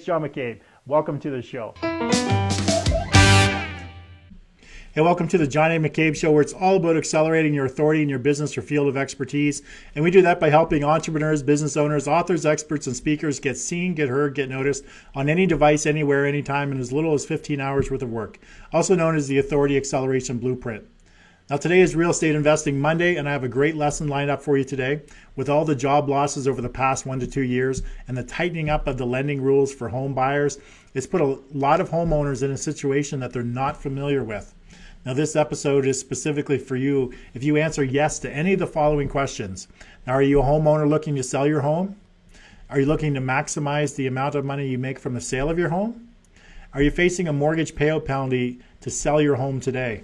John McCabe. Welcome to the show. Hey, welcome to the John A. McCabe Show, where it's all about accelerating your authority in your business or field of expertise. And we do that by helping entrepreneurs, business owners, authors, experts, and speakers get seen, get heard, get noticed on any device, anywhere, anytime, in as little as 15 hours worth of work, also known as the Authority Acceleration Blueprint. Now, today is Real Estate Investing Monday, and I have a great lesson lined up for you today. With all the job losses over the past 1 to 2 years and the tightening up of the lending rules for home buyers, it's put a lot of homeowners in a situation that they're not familiar with. Now, this episode is specifically for you if you answer yes to any of the following questions. Now, are you a homeowner looking to sell your home? Are you looking to maximize the amount of money you make from the sale of your home? Are you facing a mortgage payout penalty to sell your home today?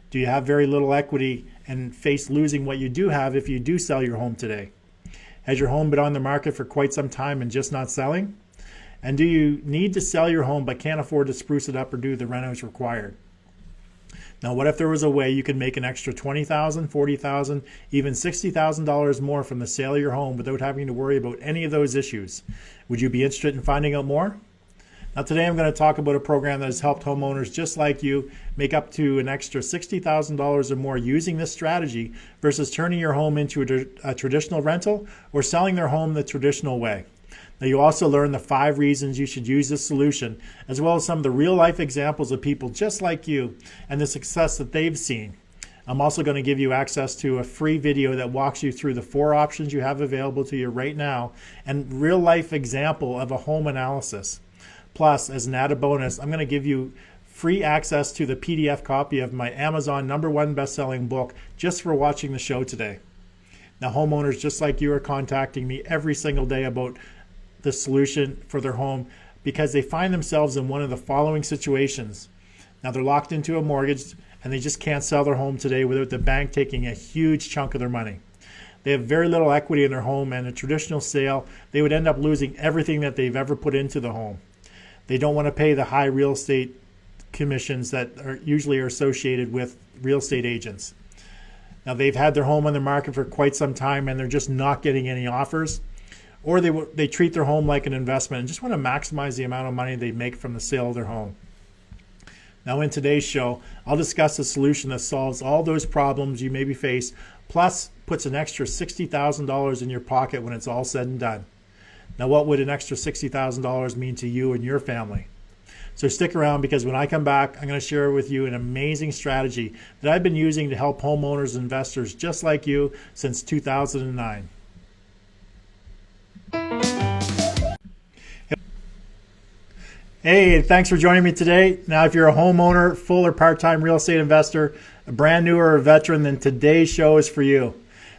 Do you have very little equity and face losing what you do have if you do sell your home today? Has your home been on the market for quite some time and just not selling? And do you need to sell your home but can't afford to spruce it up or do the renos required? Now, what if there was a way you could make an extra $20,000, $40,000, even $60,000 more from the sale of your home without having to worry about any of those issues? Would you be interested in finding out more? Now, today I'm going to talk about a program that has helped homeowners just like you make up to an extra $60,000 or more using this strategy versus turning your home into a traditional rental or selling their home the traditional way. Now, you also learn the 5 reasons you should use this solution, as well as some of the real-life examples of people just like you and the success that they've seen. I'm also going to give you access to a free video that walks you through the 4 options you have available to you right now and real-life example of a home analysis. Plus, as an added bonus, I'm going to give you free access to the PDF copy of my Amazon #1 best-selling book just for watching the show today. Now, homeowners just like you are contacting me every single day about the solution for their home because they find themselves in one of the following situations. Now, they're locked into a mortgage and they just can't sell their home today without the bank taking a huge chunk of their money. They have very little equity in their home, and a traditional sale, they would end up losing everything that they've ever put into the home. They don't want to pay the high real estate commissions that usually are associated with real estate agents. Now, they've had their home on the market for quite some time and they're just not getting any offers. Or they treat their home like an investment and just want to maximize the amount of money they make from the sale of their home. Now, in today's show, I'll discuss a solution that solves all those problems you maybe face, plus puts an extra $60,000 in your pocket when it's all said and done. Now, what would an extra $60,000 mean to you and your family? So stick around, because when I come back, I'm going to share with you an amazing strategy that I've been using to help homeowners and investors just like you since 2009. Hey, thanks for joining me today. Now, if you're a homeowner, full or part-time real estate investor, a brand new or a veteran, then today's show is for you.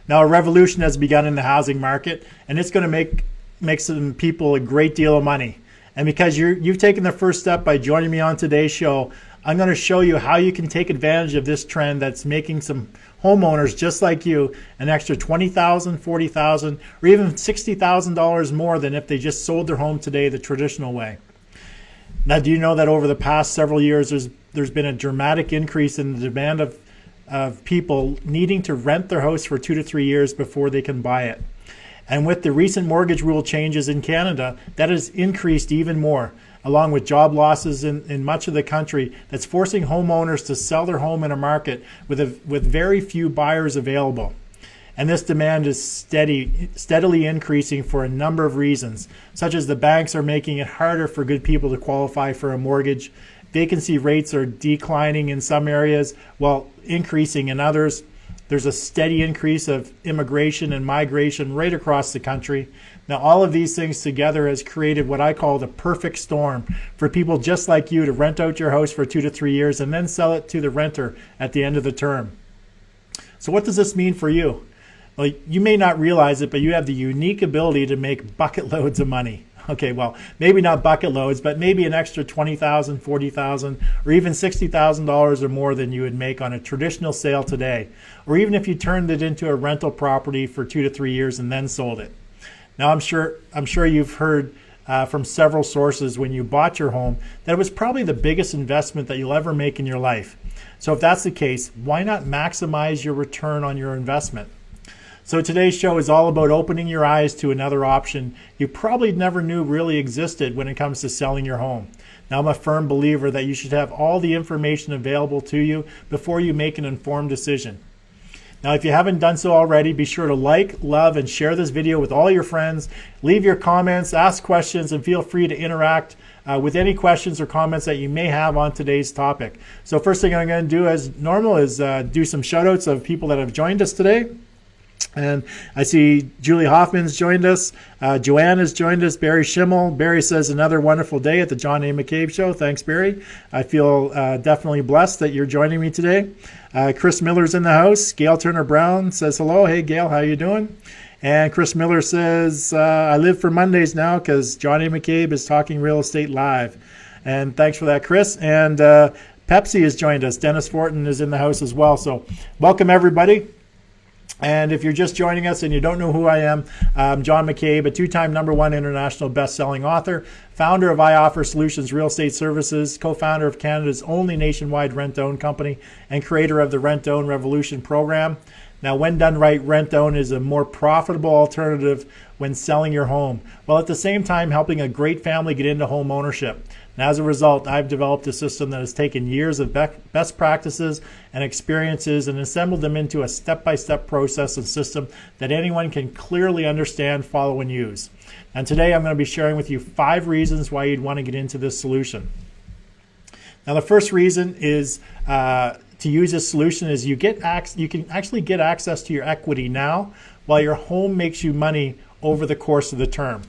Now, a revolution has begun in the housing market, and it's going to make some people a great deal of money. And because you've taken the first step by joining me on today's show, I'm going to show you how you can take advantage of this trend that's making some homeowners just like you an extra $20,000, $40,000, or even $60,000 more than if they just sold their home today the traditional way. Now, do you know that over the past several years, there's been a dramatic increase in the demand of people needing to rent their house for 2 to 3 years before they can buy it? And with the recent mortgage rule changes in Canada, that has increased even more, along with job losses in much of the country that's forcing homeowners to sell their home in a market with very few buyers available. And this demand is steadily increasing for a number of reasons, such as the banks are making it harder for good people to qualify for a mortgage, vacancy rates are declining in some areas while increasing in others. There's a steady increase of immigration and migration right across the country. Now, all of these things together has created what I call the perfect storm for people just like you to rent out your house for 2 to 3 years and then sell it to the renter at the end of the term. So what does this mean for you? Well, you may not realize it, but you have the unique ability to make bucket loads of money. Okay, well, maybe not bucket loads, but maybe an extra $20,000, $40,000, or even $60,000 or more than you would make on a traditional sale today, or even if you turned it into a rental property for 2 to 3 years and then sold it. Now, I'm sure you've heard from several sources when you bought your home that it was probably the biggest investment that you'll ever make in your life. So if that's the case, why not maximize your return on your investment? So today's show is all about opening your eyes to another option you probably never knew really existed when it comes to selling your home. Now, I'm a firm believer that you should have all the information available to you before you make an informed decision. Now, if you haven't done so already, be sure to like, love, and share this video with all your friends. Leave your comments, ask questions, and feel free to interact with any questions or comments that you may have on today's topic. So first thing I'm going to do as normal is do some shout outs of people that have joined us today. And I see Julie Hoffman's joined us. Joanne has joined us. Barry Schimmel. Barry says, another wonderful day at the John A. McCabe Show. Thanks, Barry. I feel definitely blessed that you're joining me today. Chris Miller's in the house. Gail Turner Brown says hello. Hey, Gail, how you doing? And Chris Miller says, I live for Mondays now because John A. McCabe is talking real estate live. And thanks for that, Chris. And Pepsi has joined us. Dennis Fortin is in the house as well. So welcome, everybody. And if you're just joining us and you don't know who I am, I'm John McCabe, a two-time #1 international best-selling author, founder of I Offer Solutions Real Estate Services, co-founder of Canada's only nationwide rent-to-own company, and creator of the Rent-to-Own Revolution program. Now, when done right, rent-to-own is a more profitable alternative when selling your home, while at the same time helping a great family get into home ownership. And as a result, I've developed a system that has taken years of best practices and experiences and assembled them into a step-by-step process and system that anyone can clearly understand, follow, and use. And today I'm going to be sharing with you 5 reasons why you'd want to get into this solution. Now, the first reason is to use this solution is you can actually get access to your equity now while your home makes you money over the course of the term.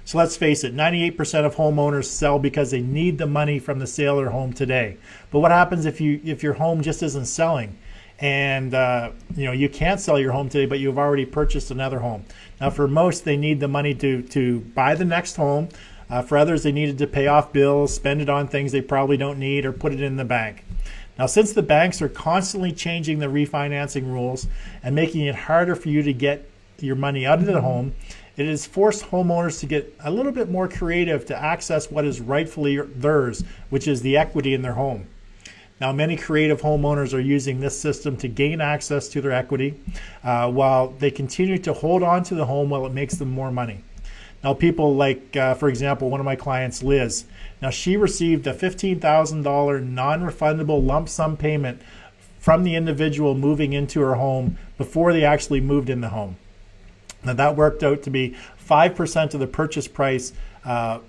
So let's face it, 98% of homeowners sell because they need the money from the sale of their home today. But what happens if your home just isn't selling and you can't sell your home today, but you've already purchased another home? Now, for most, they need the money to buy the next home. For others, they needed to pay off bills, spend it on things they probably don't need, or put it in the bank. Now, since the banks are constantly changing the refinancing rules and making it harder for you to get your money out of the home, it has forced homeowners to get a little bit more creative to access what is rightfully theirs, which is the equity in their home. Now, many creative homeowners are using this system to gain access to their equity while they continue to hold on to the home while it makes them more money. Now, people like, for example, one of my clients, Liz. Now, she received a $15,000 non-refundable lump sum payment from the individual moving into her home before they actually moved in the home. Now, that worked out to be 5% of the purchase price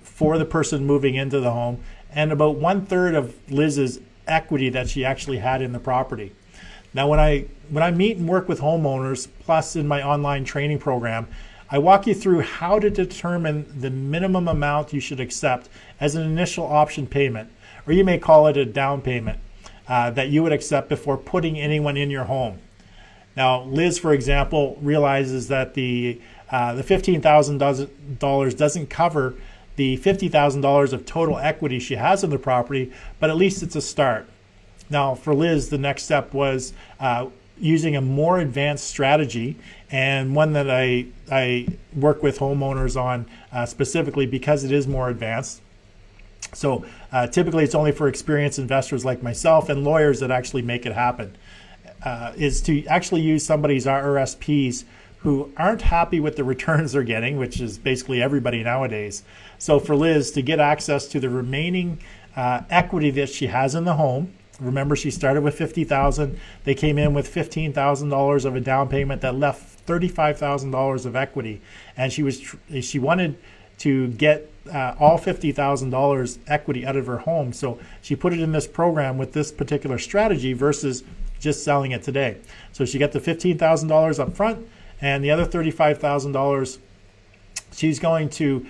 for the person moving into the home, and about 1/3 of Liz's equity that she actually had in the property. Now, when I meet and work with homeowners, plus in my online training program, I walk you through how to determine the minimum amount you should accept as an initial option payment, or you may call it a down payment, that you would accept before putting anyone in your home. Now, Liz, for example, realizes that the $15,000 doesn't cover the $50,000 of total equity she has in the property, but at least it's a start. Now, for Liz, the next step was using a more advanced strategy, and one that I work with homeowners on specifically because it is more advanced. So typically it's only for experienced investors like myself and lawyers that actually make it happen. Is to actually use somebody's RRSPs who aren't happy with the returns they're getting, which is basically everybody nowadays. So for Liz to get access to the remaining equity that she has in the home, remember she started with $50,000, they came in with $15,000 of a down payment that left $35,000 of equity, and she wanted to get all $50,000 equity out of her home. So she put it in this program with this particular strategy versus just selling it today. So she got the $15,000 up front, and the other $35,000 she's going to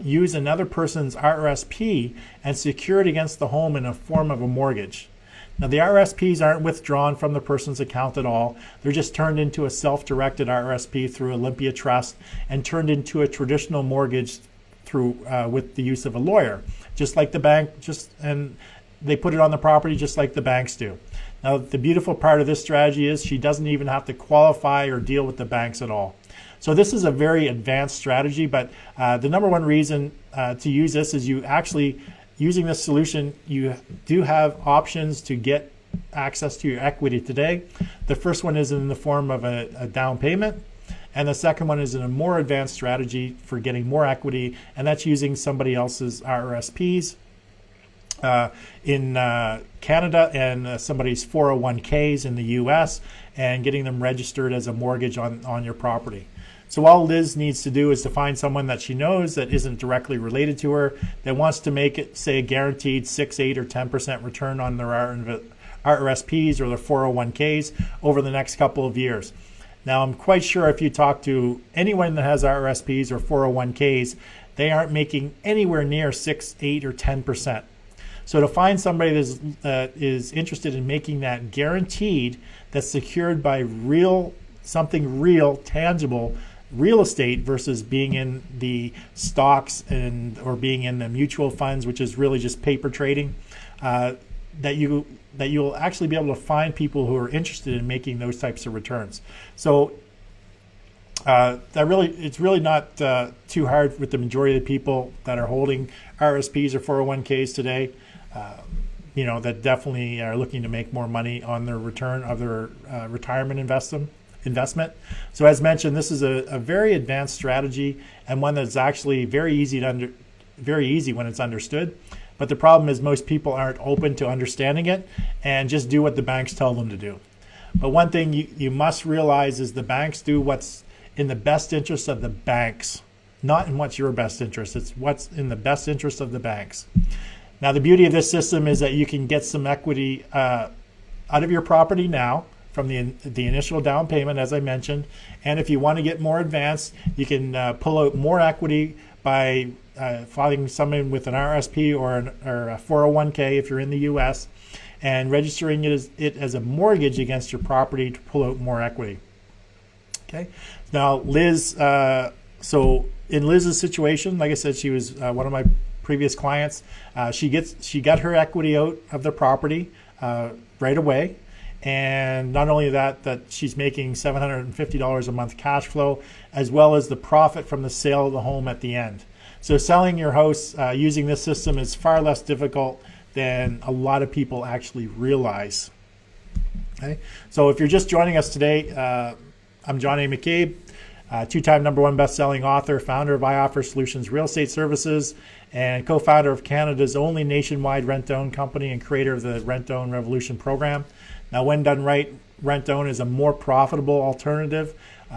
use another person's RRSP and secure it against the home in a form of a mortgage. Now, the RRSPs aren't withdrawn from the person's account at all. They're just turned into a self-directed RRSP through Olympia Trust and turned into a traditional mortgage through with the use of a lawyer, just like the bank. And they put it on the property just like the banks do. Now, the beautiful part of this strategy is she doesn't even have to qualify or deal with the banks at all. So this is a very advanced strategy, but the number one reason to use this is you actually, using this solution, you do have options to get access to your equity today. The first one is in the form of a down payment. And the second one is in a more advanced strategy for getting more equity, and that's using somebody else's RRSPs in Canada and somebody's 401ks in the US, and getting them registered as a mortgage on your property. So all Liz needs to do is to find someone that she knows that isn't directly related to her, that wants to make it, say, a guaranteed 6, 8, or 10% return on their RRSPs or their 401ks over the next couple of years. Now, I'm quite sure if you talk to anyone that has RRSPs or 401ks, they aren't making anywhere near 6, 8, or 10%. So to find somebody that is interested in making that guaranteed, that's secured by something real, tangible, real estate versus being in the stocks or being in the mutual funds, which is really just paper trading, that you'll actually be able to find people who are interested in making those types of returns. So it's really not too hard with the majority of the people that are holding RSPs or 401ks today. That definitely are looking to make more money on their return of their retirement investment. So as mentioned, this is a very advanced strategy, and one that's actually very easy when it's understood. But the problem is most people aren't open to understanding it and just do what the banks tell them to do. But one thing you must realize is the banks do what's in the best interest of the banks, not in what's your best interest. It's what's in the best interest of the banks. Now, the beauty of this system is that you can get some equity out of your property now from the initial down payment, as I mentioned. And if you want to get more advanced, you can pull out more equity by filing someone with an RSP or a 401k if you're in the US, and registering it as a mortgage against your property to pull out more equity. Okay. Now, Liz, so in Liz's situation, like I said, she was one of my previous clients. She got her equity out of the property right away. And not only that she's making $750 a month cash flow, as well as the profit from the sale of the home at the end. So selling your house using this system is far less difficult than a lot of people actually realize. Okay, so if you're just joining us today, I'm John A. McCabe, two-time #1 best-selling author, founder of iOffer Solutions Real Estate Services, and co-founder of Canada's only nationwide rent-to-own company and creator of the Rent-to-Own Revolution program. Now, when done right, rent-to-own is a more profitable alternative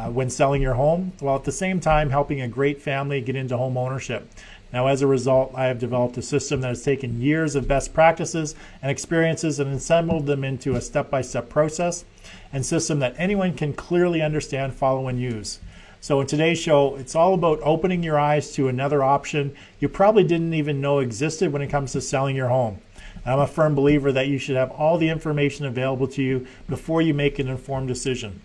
when selling your home, while at the same time helping a great family get into home ownership. Now, as a result, I have developed a system that has taken years of best practices and experiences and assembled them into a step-by-step process and system that anyone can clearly understand, follow, and use. So in today's show, it's all about opening your eyes to another option you probably didn't even know existed when it comes to selling your home. I'm a firm believer that you should have all the information available to you before you make an informed decision.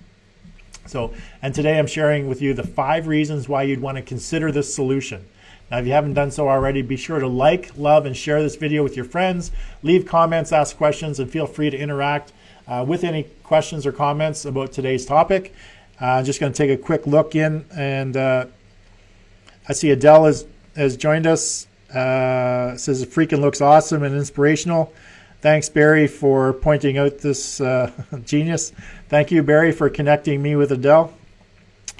And today I'm sharing with you the 5 reasons why you'd want to consider this solution. Now, if you haven't done so already, be sure to like, love, and share this video with your friends. Leave comments, ask questions, and feel free to interact with any questions or comments about today's topic. I'm just going to take a quick look in, and I see Adele has joined us. Says it freaking looks awesome and inspirational. Thanks, Barry, for pointing out this genius. Thank you, Barry, for connecting me with Adele.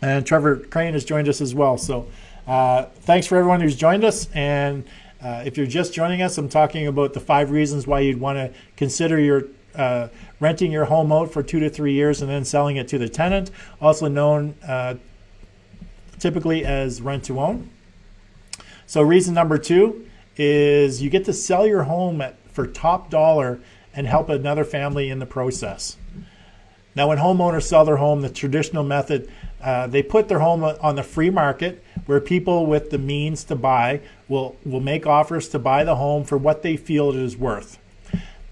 And Trevor Crane has joined us as well. So thanks for everyone who's joined us. And if you're just joining us, I'm talking about the 5 reasons why you'd want to consider renting your home out for 2 to 3 years and then selling it to the tenant, also known typically as rent-to-own. So reason number 2 is you get to sell your home for top dollar and help another family in the process. Now, when homeowners sell their home, the traditional method, they put their home on the free market where people with the means to buy will make offers to buy the home for what they feel it is worth.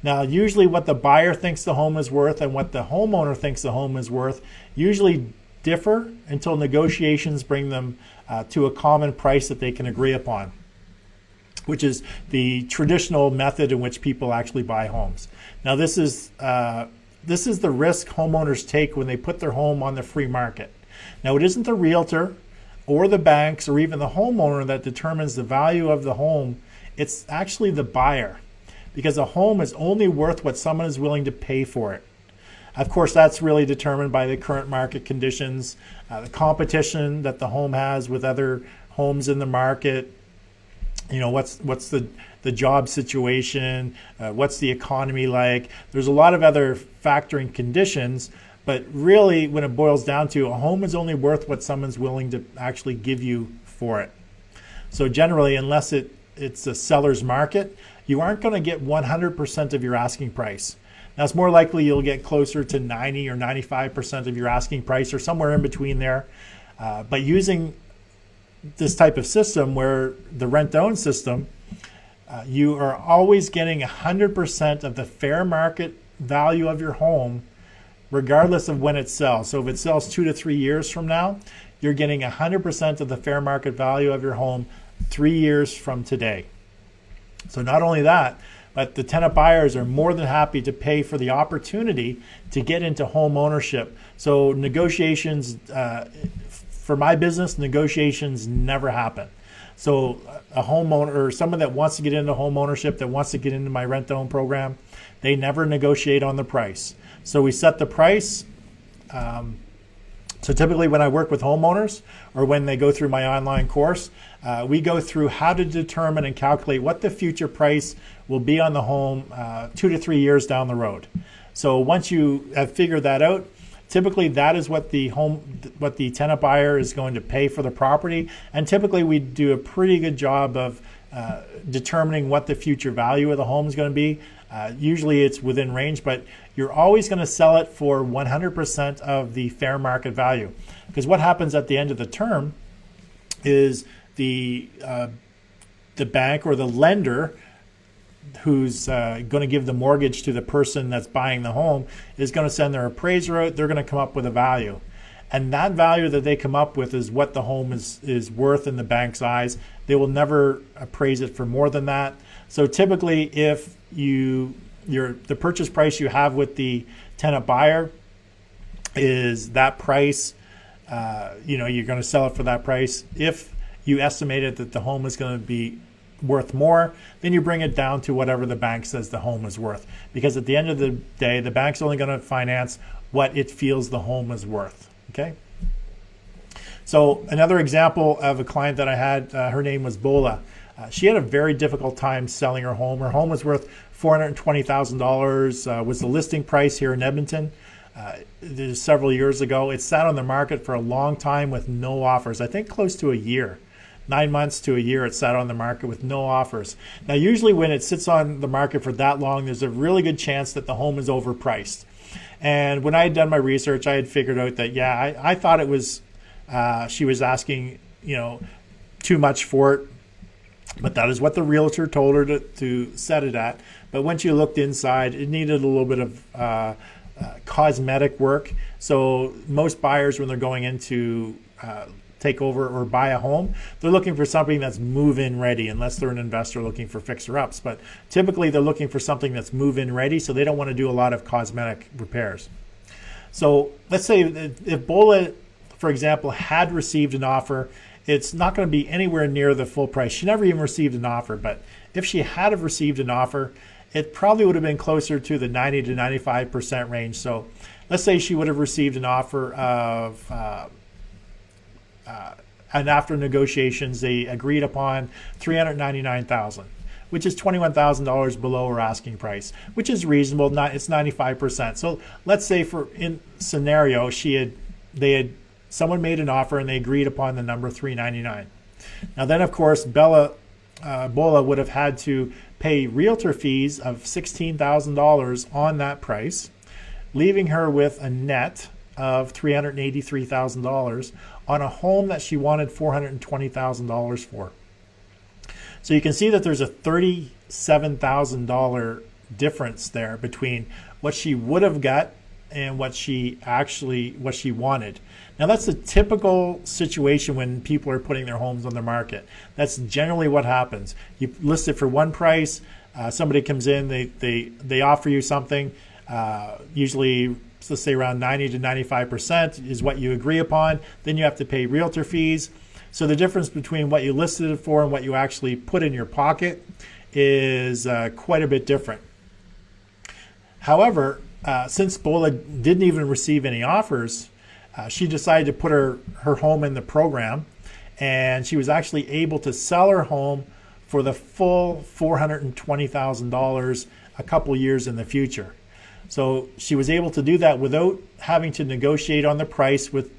Now, usually what the buyer thinks the home is worth and what the homeowner thinks the home is worth usually differ until negotiations bring them to a common price that they can agree upon, which is the traditional method in which people actually buy homes. Now, this is the risk homeowners take when they put their home on the free market. Now, it isn't the realtor or the banks or even the homeowner that determines the value of the home. It's actually the buyer, because a home is only worth what someone is willing to pay for it. Of course, that's really determined by the current market conditions, the competition that the home has with other homes in the market. What's the job situation, what's the economy like. There's a lot of other factoring conditions, but really when it boils down to, a home is only worth what someone's willing to actually give you for it. So generally, unless it's a seller's market, you aren't going to get 100% of your asking price. Now, it's more likely you'll get closer to 90 or 95% of your asking price, or somewhere in between there. But using this type of system, where the rent-to-own system, you are always getting 100% of the fair market value of your home, regardless of when it sells. So if it sells 2 to 3 years from now, you're getting 100% of the fair market value of your home 3 years from today. So not only that, but the tenant buyers are more than happy to pay for the opportunity to get into home ownership. So negotiations, for my business, negotiations never happen. So a homeowner, or someone that wants to get into home ownership, that wants to get into my rent-to-own program, they never negotiate on the price. So we set the price. So typically when I work with homeowners, or when they go through my online course, we go through how to determine and calculate what the future price will be on the home 2 to 3 years down the road. So once you have figured that out, typically that is what the tenant buyer is going to pay for the property. And typically we do a pretty good job of determining what the future value of the home is going to be. Usually it's within range, but you're always going to sell it for 100% of the fair market value. Because what happens at the end of the term is the bank or the lender who's going to give the mortgage to the person that's buying the home is going to send their appraiser out. They're going to come up with a value. And that value that they come up with is what the home is worth in the bank's eyes. They will never appraise it for more than that. So typically, if the purchase price you have with the tenant buyer is that price, you're going to sell it for that price. If you estimated that the home is going to be worth more, then you bring it down to whatever the bank says the home is worth. Because at the end of the day, the bank's only going to finance what it feels the home is worth. Okay. So another example of a client that I had, her name was Bola. She had a very difficult time selling her home. Her home was worth $420,000, was the listing price here in Edmonton. This is several years ago. It sat on the market for a long time with no offers. I think close to a year. 9 months to a year it sat on the market with no offers. Now usually when it sits on the market for that long, there's a really good chance that the home is overpriced. And when I had done my research, I had figured out that, I thought it was, she was asking, too much for it. But that is what the realtor told her to set it at. But once you looked inside, it needed a little bit of cosmetic work. So most buyers, when they're going into take over or buy a home, they're looking for something that's move-in ready, unless they're an investor looking for fixer-ups. But typically they're looking for something that's move-in ready, so they don't want to do a lot of cosmetic repairs. So let's say if Bola, for example, had received an offer, it's not going to be anywhere near the full price. She never even received an offer, but if she had have received an offer, it probably would have been closer to the 90 to 95% range. So let's say she would have received an offer of and after negotiations, they agreed upon $399,000, which is $21,000 below her asking price, which is reasonable. It's 95%. So let's say in scenario, someone made an offer and they agreed upon the number $399. Now then, of course, Bola would have had to pay realtor fees of $16,000 on that price, leaving her with a net of $383,000 on a home that she wanted $420,000 for. So you can see that there's a $37,000 difference there between what she would have got and what she wanted. Now that's a typical situation when people are putting their homes on the market. That's generally what happens. You list it for one price, somebody comes in, they offer you something, usually let's say around 90 to 95% is what you agree upon. Then you have to pay realtor fees. So the difference between what you listed it for and what you actually put in your pocket is quite a bit different. However, since Bola didn't even receive any offers, she decided to put her home in the program, and she was actually able to sell her home for the full $420,000 a couple years in the future. So she was able to do that without having to negotiate on the price with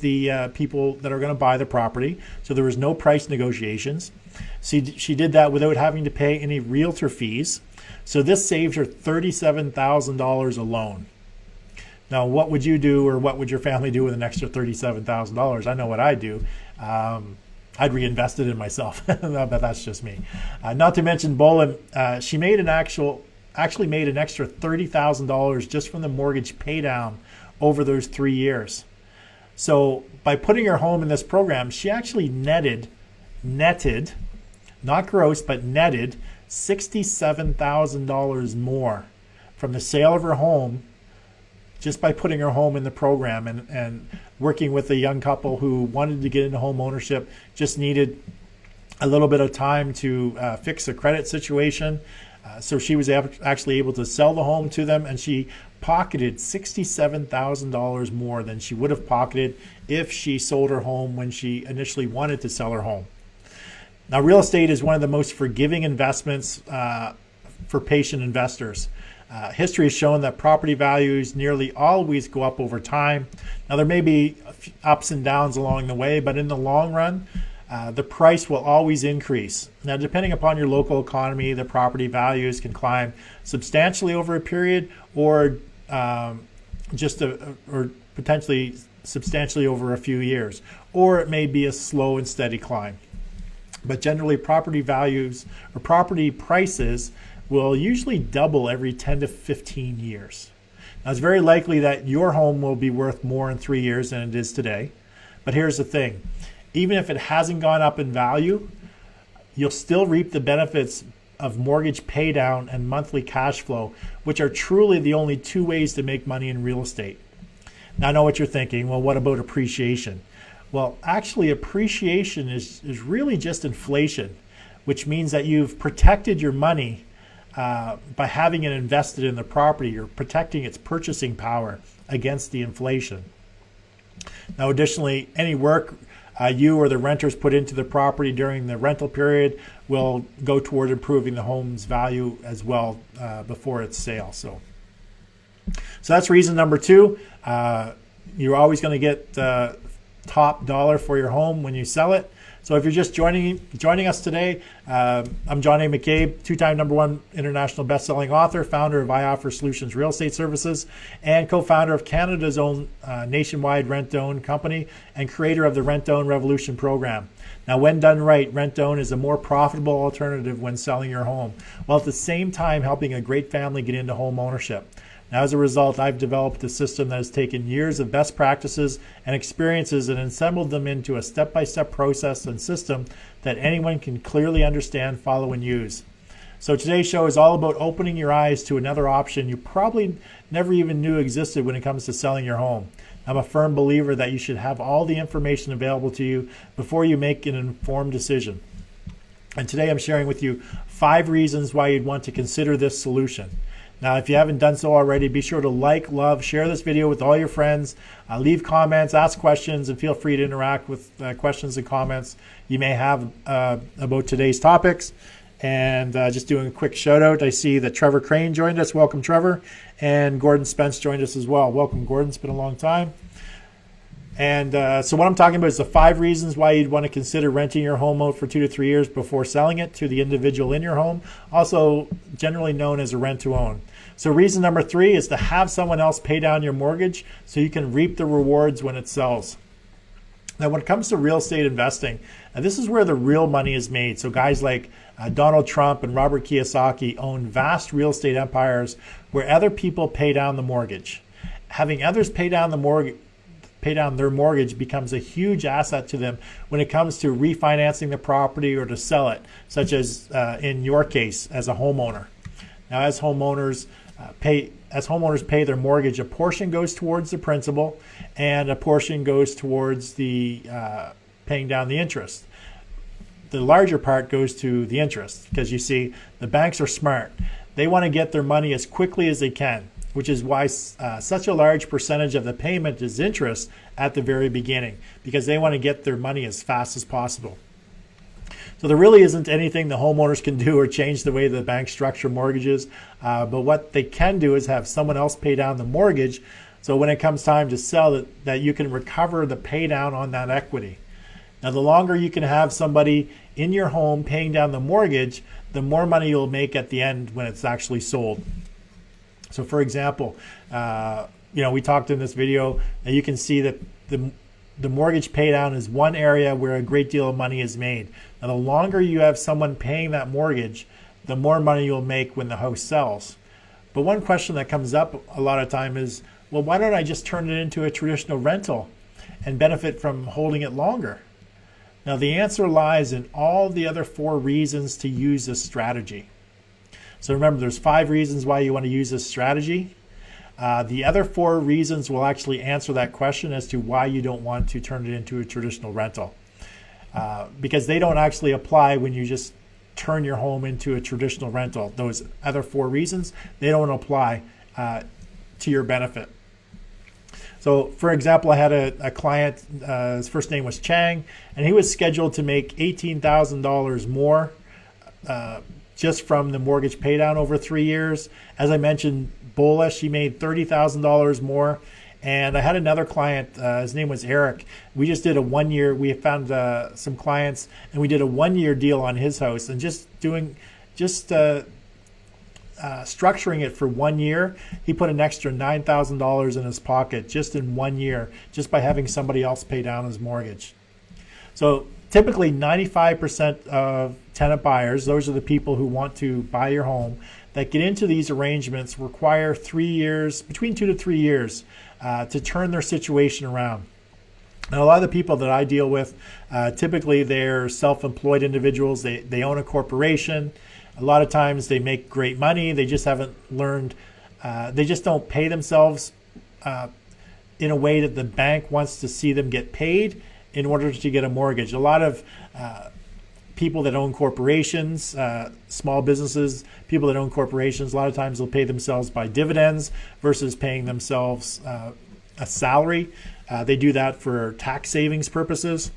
the people that are going to buy the property. So there was no price negotiations. She did that without having to pay any realtor fees. So this saved her $37,000 alone. Now, what would you do, or what would your family do with an extra $37,000? I know what I'd do. I'd reinvest it in myself, but that's just me. Not to mention Bola, she made actually made an extra $30,000 just from the mortgage pay down over those 3 years. So by putting her home in this program, she actually netted, not gross, but netted $67,000 more from the sale of her home just by putting her home in the program, and working with a young couple who wanted to get into home ownership, just needed a little bit of time to fix a credit situation. So she was actually able to sell the home to them, and she pocketed $67,000 more than she would have pocketed if she sold her home when she initially wanted to sell her home. Now, real estate is one of the most forgiving investments for patient investors. History has shown that property values nearly always go up over time. Now, there may be ups and downs along the way, but in the long run, the price will always increase. Now, depending upon your local economy, the property values can climb substantially over a period, or or potentially substantially over a few years, or it may be a slow and steady climb. But generally, property values or property prices will usually double every 10 to 15 years. Now, it's very likely that your home will be worth more in 3 years than it is today. But here's the thing. Even if it hasn't gone up in value, you'll still reap the benefits of mortgage pay down and monthly cash flow, which are truly the only two ways to make money in real estate. Now, I know what you're thinking. Well, what about appreciation? Well, actually, appreciation is really just inflation, which means that you've protected your money by having it invested in the property. You're protecting its purchasing power against the inflation. Now, additionally, any work you or the renters put into the property during the rental period will go toward improving the home's value as well before its sale. So that's reason number 2. You're always going to get top dollar for your home when you sell it. So if you're just joining us today, I'm John A. McCabe, 2-time #1 international best-selling author, founder of I Offer Solutions Real Estate Services, and co-founder of Canada's own nationwide rent-to-own company, and creator of the Rent-to-Own Revolution program. Now, when done right, rent-to-own is a more profitable alternative when selling your home, while at the same time helping a great family get into home ownership. Now, as a result, I've developed a system that has taken years of best practices and experiences and assembled them into a step-by-step process and system that anyone can clearly understand, follow, and use. So today's show is all about opening your eyes to another option you probably never even knew existed when it comes to selling your home. I'm a firm believer that you should have all the information available to you before you make an informed decision. And today I'm sharing with you 5 reasons why you'd want to consider this solution. Now, if you haven't done so already, be sure to like, love, share this video with all your friends, leave comments, ask questions, and feel free to interact with questions and comments you may have about today's topics. And just doing a quick shout out, I see that Trevor Crane joined us. Welcome, Trevor. And Gordon Spence joined us as well. Welcome, Gordon. It's been a long time. And so what I'm talking about is the 5 reasons why you'd want to consider renting your home out for 2 to 3 years before selling it to the individual in your home, also generally known as a rent-to-own. So reason number 3 is to have someone else pay down your mortgage so you can reap the rewards when it sells. Now, when it comes to real estate investing, this is where the real money is made. So guys like Donald Trump and Robert Kiyosaki own vast real estate empires where other people pay down the mortgage. Having others pay down their mortgage becomes a huge asset to them when it comes to refinancing the property or to sell it, such as in your case as a homeowner. Now, as homeowners pay their mortgage, a portion goes towards the principal and a portion goes towards the paying down the interest. The larger part goes to the interest because you see the banks are smart. They want to get their money as quickly as they can. which is why such a large percentage of the payment is interest at the very beginning, because they want to get their money as fast as possible. So there really isn't anything the homeowners can do or change the way the banks structure mortgages, but what they can do is have someone else pay down the mortgage, so when it comes time to sell, that you can recover the pay down on that equity. Now, the longer you can have somebody in your home paying down the mortgage, the more money you'll make at the end when it's actually sold. So for example, we talked in this video, and you can see that the mortgage pay down is one area where a great deal of money is made. Now, the longer you have someone paying that mortgage, the more money you'll make when the house sells. But one question that comes up a lot of time is, well, why don't I just turn it into a traditional rental and benefit from holding it longer? Now, the answer lies in all the other 4 reasons to use this strategy. So remember, there's 5 reasons why you want to use this strategy. The other 4 reasons will actually answer that question as to why you don't want to turn it into a traditional rental. Because they don't actually apply when you just turn your home into a traditional rental. Those other 4 reasons, they don't apply to your benefit. So for example, I had a client, his first name was Chang, and he was scheduled to make $18,000 more just from the mortgage paydown over 3 years. As I mentioned, Bola, she made $30,000 more. And I had another client, his name was Eric. We just did a 1 year, we found some clients, and we did a 1 year deal on his house, and structuring it for 1 year, he put an extra $9,000 in his pocket just in 1 year, just by having somebody else pay down his mortgage. So typically 95% of tenant buyers, those are the people who want to buy your home, that get into these arrangements require 3 years, between 2 to 3 years, to turn their situation around. Now, a lot of the people that I deal with, typically they're self-employed individuals. They own a corporation. A lot of times they make great money. They just haven't learned, they just don't pay themselves in a way that the bank wants to see them get paid in order to get a mortgage. A lot of people that own corporations, small businesses, people that own corporations, a lot of times they'll pay themselves by dividends versus paying themselves a salary. They do that for tax savings purposes.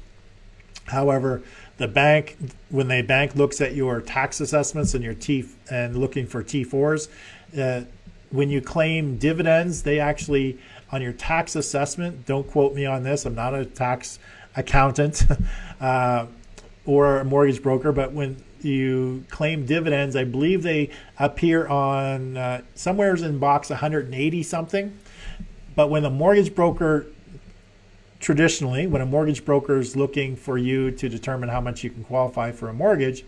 However, the bank, when the bank looks at your tax assessments and your and looking for T4s, when you claim dividends, they actually, on your tax assessment, don't quote me on this, I'm not a tax accountant or a mortgage broker, but when you claim dividends, I believe they appear on somewhere in box 180 something. But when the mortgage broker, traditionally, when a mortgage broker is looking for you to determine how much you can qualify for a mortgage,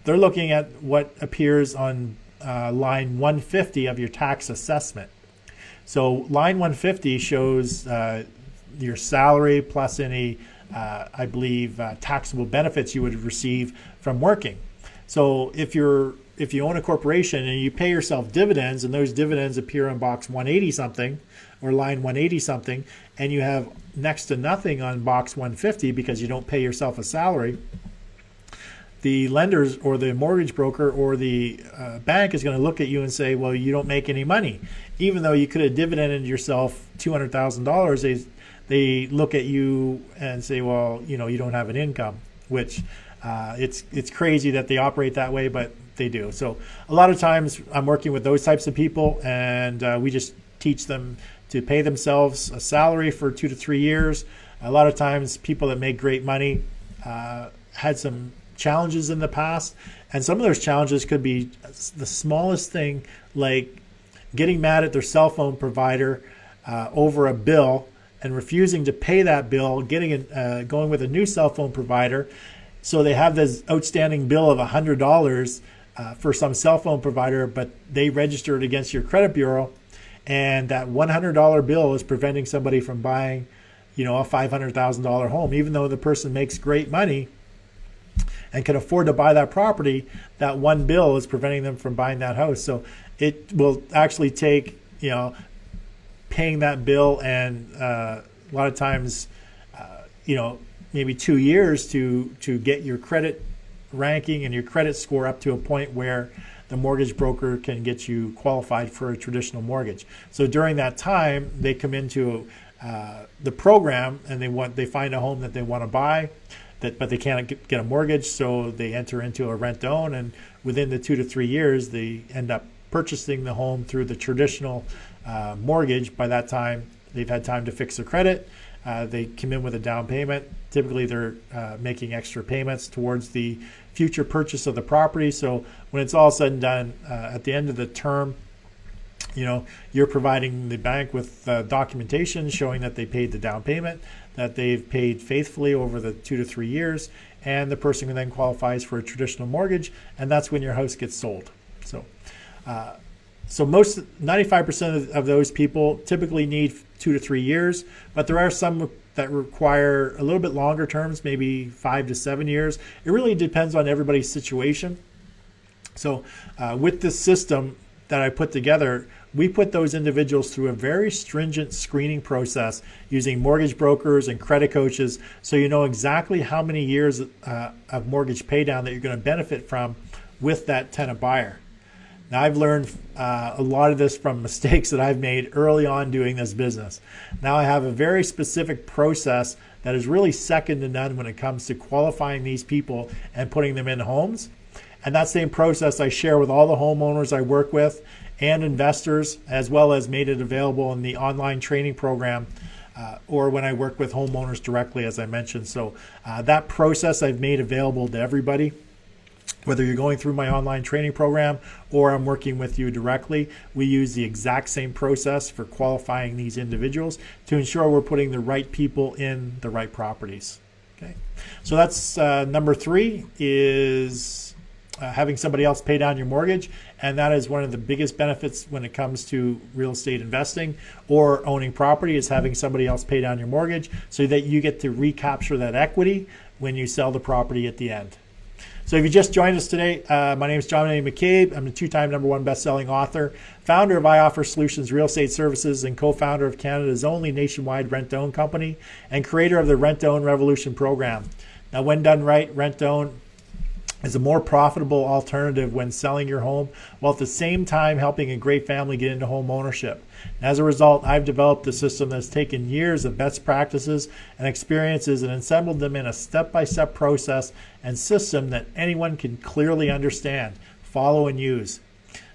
they're looking at what appears on line 150 of your tax assessment. So line 150 shows your salary plus any, I believe, taxable benefits you would receive from working. So if you own a corporation and you pay yourself dividends, and those dividends appear on box 180 something or line 180 something, and you have next to nothing on box 150 because you don't pay yourself a salary, the lenders or the mortgage broker or the bank is going to look at you and say, well, you don't make any money. Even though you could have dividended yourself $200,000, they look at you and say, well, you don't have an income, which it's crazy that they operate that way, but they do. So a lot of times I'm working with those types of people, and we just teach them to pay themselves a salary for 2 to 3 years. A lot of times people that make great money had some challenges in the past, and some of those challenges could be the smallest thing, like getting mad at their cell phone provider over a bill and refusing to pay that bill, going with a new cell phone provider. So they have this outstanding bill of $100 for some cell phone provider, but they register it against your credit bureau, and that $100 bill is preventing somebody from buying, a $500,000 home. Even though the person makes great money and can afford to buy that property, that one bill is preventing them from buying that house. So it will actually take, paying that bill, and a lot of times, maybe 2 years to get your credit ranking and your credit score up to a point where the mortgage broker can get you qualified for a traditional mortgage. So during that time, they come into the program and they find a home that they want to buy, but they can't get a mortgage, so they enter into a rent to own, and within the 2 to 3 years, they end up purchasing the home through the traditional mortgage. By that time, they've had time to fix their credit. They come in with a down payment. Typically, they're making extra payments towards the future purchase of the property. So when it's all said and done, at the end of the term, you're providing the bank with documentation showing that they paid the down payment, that they've paid faithfully over the 2 to 3 years, and the person then qualifies for a traditional mortgage, and that's when your house gets sold. So most 95% of those people typically need 2 to 3 years, but there are some that require a little bit longer terms, maybe 5 to 7 years. It really depends on everybody's situation. So with this system that I put together, we put those individuals through a very stringent screening process using mortgage brokers and credit coaches, so you know exactly how many years of mortgage pay down that you're going to benefit from with that tenant buyer. Now, I've learned a lot of this from mistakes that I've made early on doing this business. Now I have a very specific process that is really second to none when it comes to qualifying these people and putting them in homes. And that same process I share with all the homeowners I work with and investors, as well as made it available in the online training program or when I work with homeowners directly, as I mentioned. So that process I've made available to everybody. Whether you're going through my online training program or I'm working with you directly, we use the exact same process for qualifying these individuals to ensure we're putting the right people in the right properties. Okay, so that's number 3 is having somebody else pay down your mortgage, and that is one of the biggest benefits when it comes to real estate investing or owning property, is having somebody else pay down your mortgage so that you get to recapture that equity when you sell the property at the end. So if you just joined us today, my name is John McCabe. I'm a 2-time #1 best-selling author, founder of I Offer Solutions Real Estate Services, and co-founder of Canada's only nationwide rent-to-own company, and creator of the Rent-to-Own Revolution program. Now, when done right, rent-to-own is a more profitable alternative when selling your home, while at the same time helping a great family get into home ownership. As a result, I've developed a system that's taken years of best practices and experiences and assembled them in a step-by-step process and system that anyone can clearly understand, follow, and use.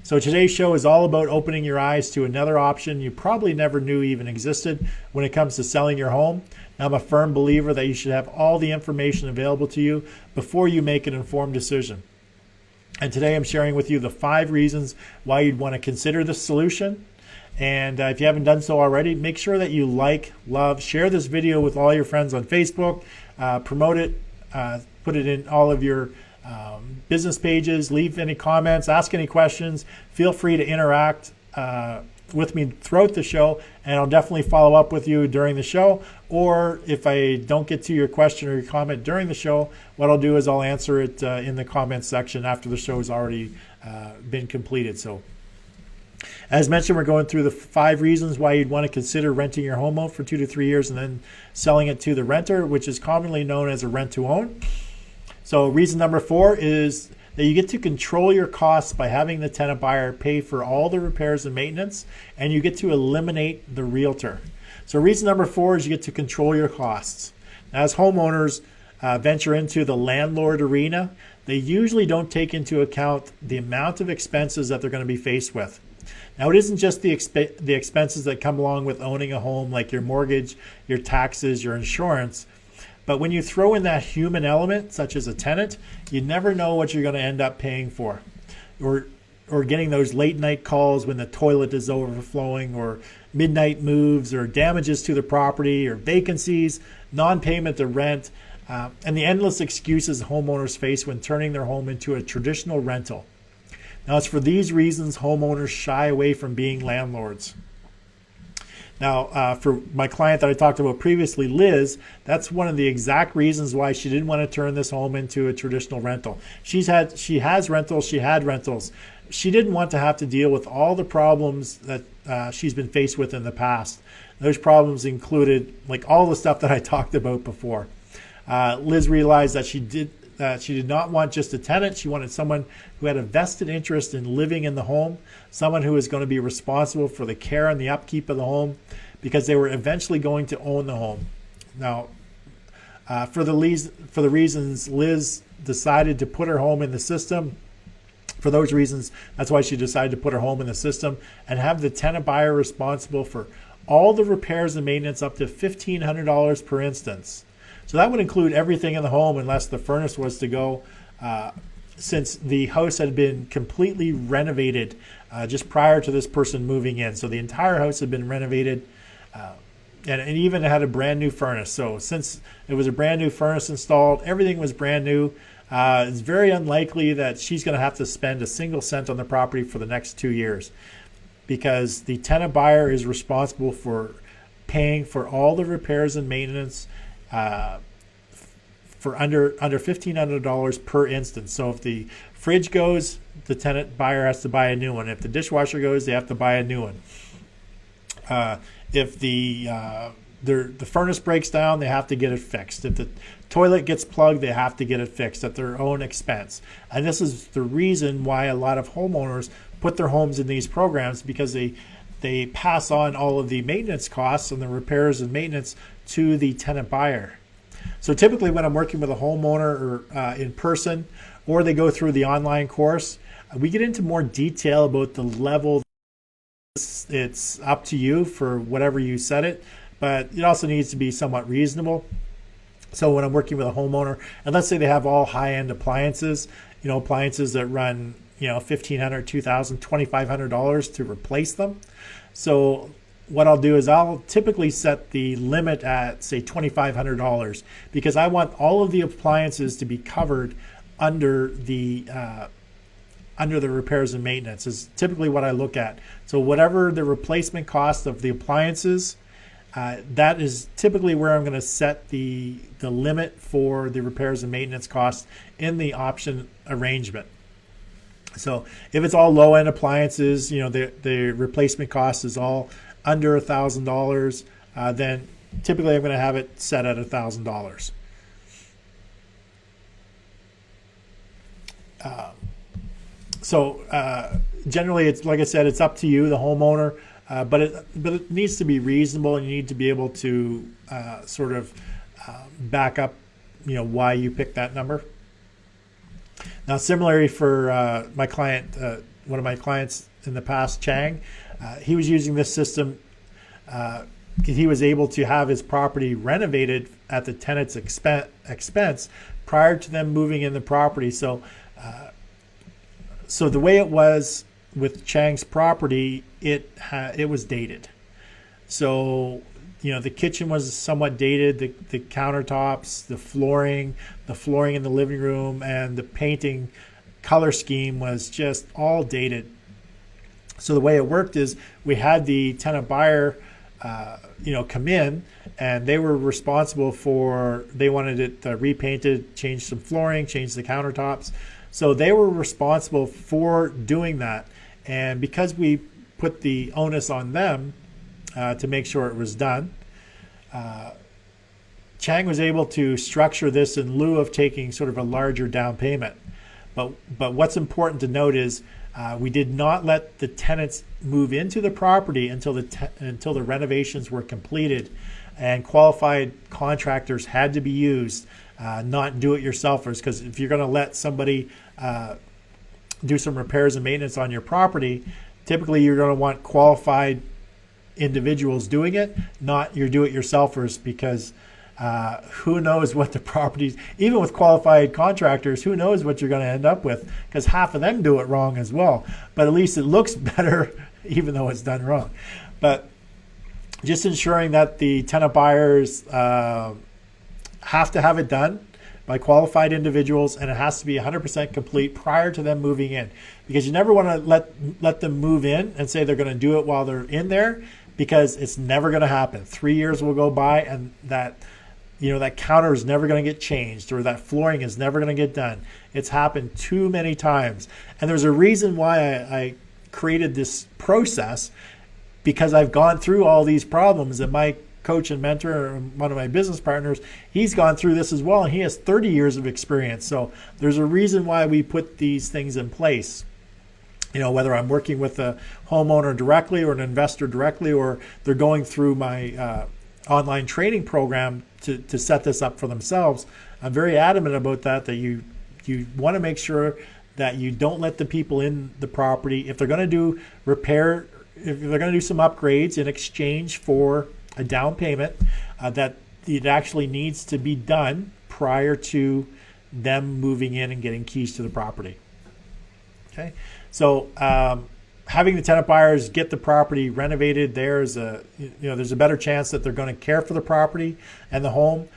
So today's show is all about opening your eyes to another option you probably never knew even existed when it comes to selling your home. I'm a firm believer that you should have all the information available to you before you make an informed decision. And today I'm sharing with you the 5 reasons why you'd want to consider this solution. And if you haven't done so already, make sure that you like, love, share this video with all your friends on Facebook, promote it, put it in all of your business pages, leave any comments, ask any questions. Feel free to interact with me throughout the show, and I'll definitely follow up with you during the show. Or if I don't get to your question or your comment during the show, what I'll do is I'll answer it in the comments section after the show has already been completed. So as mentioned, we're going through the 5 reasons why you'd want to consider renting your home out for 2 to 3 years and then selling it to the renter, which is commonly known as a rent-to-own. So reason number 4 is that you get to control your costs by having the tenant buyer pay for all the repairs and maintenance, and you get to eliminate the realtor. So reason number 4 is you get to control your costs. Now, as homeowners venture into the landlord arena, they usually don't take into account the amount of expenses that they're going to be faced with. Now, it isn't just the expenses that come along with owning a home, like your mortgage, your taxes, your insurance. But when you throw in that human element, such as a tenant, you never know what you're going to end up paying for. Or getting those late night calls when the toilet is overflowing, or midnight moves, or damages to the property, or vacancies, non-payment of rent, and the endless excuses homeowners face when turning their home into a traditional rental. Now, it's for these reasons homeowners shy away from being landlords. Now, for my client that I talked about previously, Liz, that's one of the exact reasons why she didn't want to turn this home into a traditional rental. She had rentals. She didn't want to have to deal with all the problems that she's been faced with in the past. Those problems included like all the stuff that I talked about before. Liz realized that that she did not want just a tenant. She wanted someone who had a vested interest in living in the home, someone who was going to be responsible for the care and the upkeep of the home, because they were eventually going to own the home. Now, for the reasons Liz decided to put her home in the system, for those reasons, that's why she decided to put her home in the system and have the tenant buyer responsible for all the repairs and maintenance up to $1,500 per instance. So that would include everything in the home unless the furnace was to go, since the house had been completely renovated just prior to this person moving in. So the entire house had been renovated, and it even had a brand new furnace. So since it was a brand new furnace installed, everything was brand new. It's very unlikely that she's going to have to spend a single cent on the property for the next 2 years, because the tenant buyer is responsible for paying for all the repairs and maintenance for under $1,500 per instance. So if the fridge goes, the tenant buyer has to buy a new one. If the dishwasher goes, they have to buy a new one. If the furnace breaks down, they have to get it fixed. If the toilet gets plugged, they have to get it fixed at their own expense. And this is the reason why a lot of homeowners put their homes in these programs, because they pass on all of the maintenance costs and the repairs and maintenance to the tenant buyer. So typically when I'm working with a homeowner or in person, or they go through the online course, we get into more detail about the level. It's up to you for whatever you set it, but it also needs to be somewhat reasonable. So when I'm working with a homeowner, and let's say they have all high-end appliances, appliances that run, $1,500, $2,000, $2,500 to replace them. So what I'll do is I'll typically set the limit at, say, $2,500, because I want all of the appliances to be covered under the repairs and maintenance is typically what I look at. So whatever the replacement cost of the appliances, that is typically where I'm going to set the limit for the repairs and maintenance costs in the option arrangement. So if it's all low-end appliances, the replacement cost is all under $1,000, then typically I'm going to have it set at $1,000. So generally, it's like I said, it's up to you, the homeowner, but it needs to be reasonable, and you need to be able to sort of back up, why you pick that number. Now, similarly for my client, one of my clients in the past, Chang, he was using this system. He was able to have his property renovated at the tenant's expense prior to them moving in the property. So the way it was with Chang's property, it was dated. So the kitchen was somewhat dated, the countertops, the flooring in the living room, and the painting color scheme was just all dated. So the way it worked is we had the tenant buyer come in, and they were responsible they wanted it repainted, change some flooring, change the countertops. So they were responsible for doing that. And because we put the onus on them to make sure it was done, Chang was able to structure this in lieu of taking sort of a larger down payment. But what's important to note is we did not let the tenants move into the property until the renovations were completed, and qualified contractors had to be used, not do-it-yourselfers, because if you're going to let somebody do some repairs and maintenance on your property, typically you're going to want qualified individuals doing it, not your do-it-yourselfers, because who knows what the properties, even with qualified contractors, who knows what you're going to end up with, because half of them do it wrong as well. But at least it looks better, even though it's done wrong. But just ensuring that the tenant buyers have to have it done by qualified individuals, and it has to be 100% complete prior to them moving in, because you never want to let them move in and say they're going to do it while they're in there, because it's never going to happen. 3 years will go by, and that counter is never going to get changed, or that flooring is never going to get done. It's happened too many times. And there's a reason why I created this process, because I've gone through all these problems, and my coach and mentor, one of my business partners, he's gone through this as well, and he has 30 years of experience. So there's a reason why we put these things in place. Whether I'm working with a homeowner directly or an investor directly, or they're going through my online training program to set this up for themselves, I'm very adamant about that you want to make sure that you don't let the people in the property, if they're going to do repair, if they're going to do some upgrades in exchange for a down payment, that it actually needs to be done prior to them moving in and getting keys to the property. Okay, so having the tenant buyers get the property renovated, there's a better chance that they're going to care for the property and the home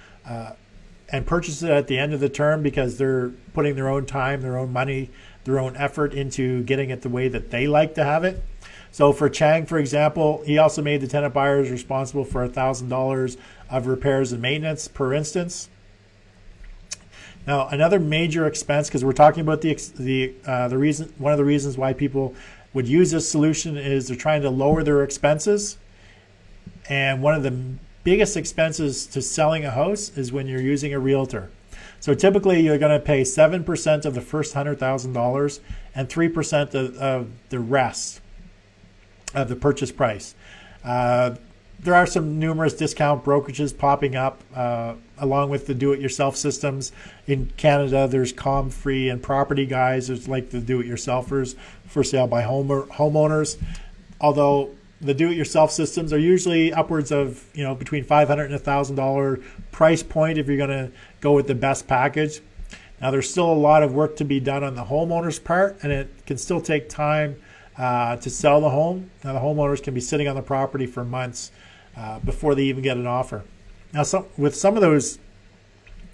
and purchase it at the end of the term, because they're putting their own time, their own money, their own effort into getting it the way that they like to have it. So for Chang, for example, he also made the tenant buyers responsible for $1,000 of repairs and maintenance per instance. Now, another major expense, because we're talking about the reason, one of the reasons why people would use this solution is they're trying to lower their expenses. And one of the biggest expenses to selling a house is when you're using a realtor. So typically you're going to pay 7% of the first $100,000 and 3% of the rest of the purchase price. There are some numerous discount brokerages popping up along with the do-it-yourself systems. In Canada, there's ComFree and Property Guys. There's like the do-it-yourselfers for sale by homeowners. Although the do-it-yourself systems are usually upwards of between $500 and $1,000 price point if you're going to go with the best package. Now, there's still a lot of work to be done on the homeowner's part, and it can still take time to sell the home. Now, the homeowners can be sitting on the property for months before they even get an offer. Now, with some of those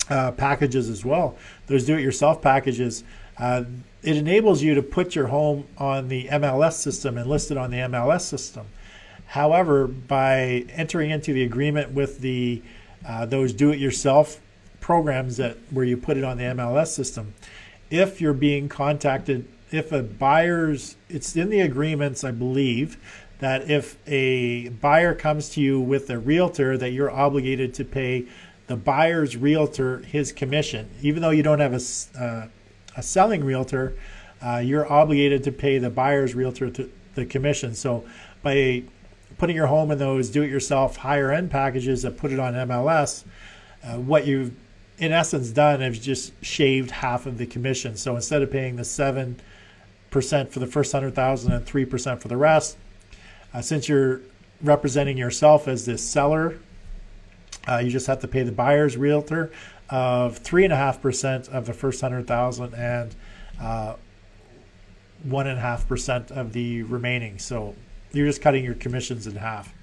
packages as well, those do-it-yourself packages, it enables you to put your home on the MLS system and list it on the MLS system. However, by entering into the agreement with the those do-it-yourself programs where you put it on the MLS system, if you're being contacted, if a buyer's, it's in the agreements, I believe, that if a buyer comes to you with a realtor, that you're obligated to pay the buyer's realtor his commission. Even though you don't have a selling realtor, you're obligated to pay the buyer's realtor the commission. So by putting your home in those do-it-yourself higher-end packages that put it on MLS, what you've in essence done is just shaved half of the commission. So instead of paying the 7% for the first 100,000 and 3% for the rest, since you're representing yourself as this seller, you just have to pay the buyer's realtor of 3.5% of the first 100,000 and 1.5% of the remaining. So you're just cutting your commissions in half.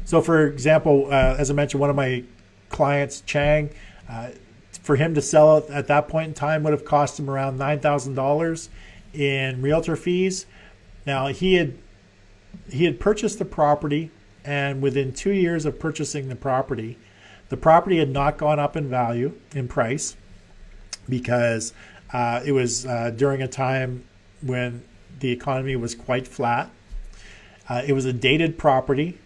So for example, as I mentioned, one of my clients, Chang, for him to sell it at that point in time would have cost him around $9,000 in realtor fees. Now he had purchased the property, and within 2 years of purchasing the property had not gone up in value, in price, because it was during a time when the economy was quite flat. It was a dated property,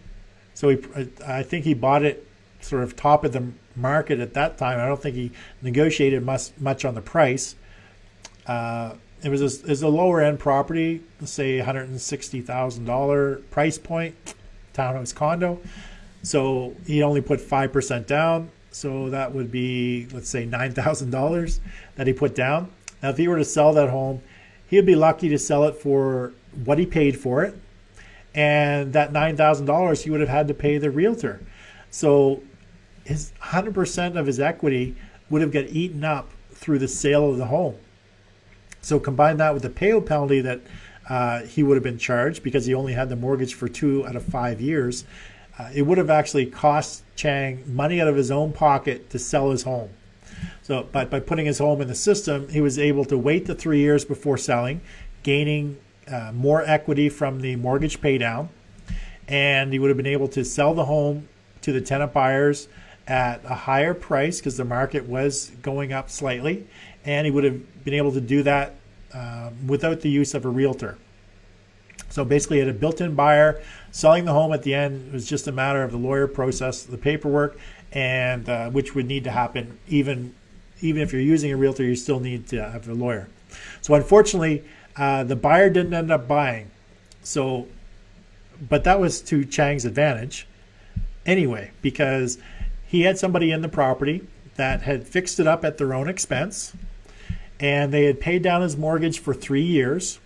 so I think he bought it sort of top of the market at that time. I don't think he negotiated much on the price. It was a lower end property, let's say $160,000 price point, townhouse condo. So he only put 5% down. So that would be, let's say, $9,000 that he put down. Now, if he were to sell that home, he'd be lucky to sell it for what he paid for it. And that $9,000 he would have had to pay the realtor. So his 100% of his equity would have got eaten up through the sale of the home. So combine that with the payout penalty that he would have been charged because he only had the mortgage for 2 out of 5 years. It would have actually cost Chang money out of his own pocket to sell his home. So, but by putting his home in the system, he was able to wait the 3 years before selling, gaining more equity from the mortgage pay down, and he would have been able to sell the home to the tenant buyers at a higher price because the market was going up slightly, and he would have been able to do that without the use of a realtor. So basically, it had a built-in buyer. Selling the home at the end was just a matter of the lawyer process, the paperwork, and which would need to happen even if you're using a realtor, you still need to have a lawyer. So unfortunately, the buyer didn't end up buying. So, but that was to Chang's advantage anyway, because he had somebody in the property that had fixed it up at their own expense, and they had paid down his mortgage for 3 years.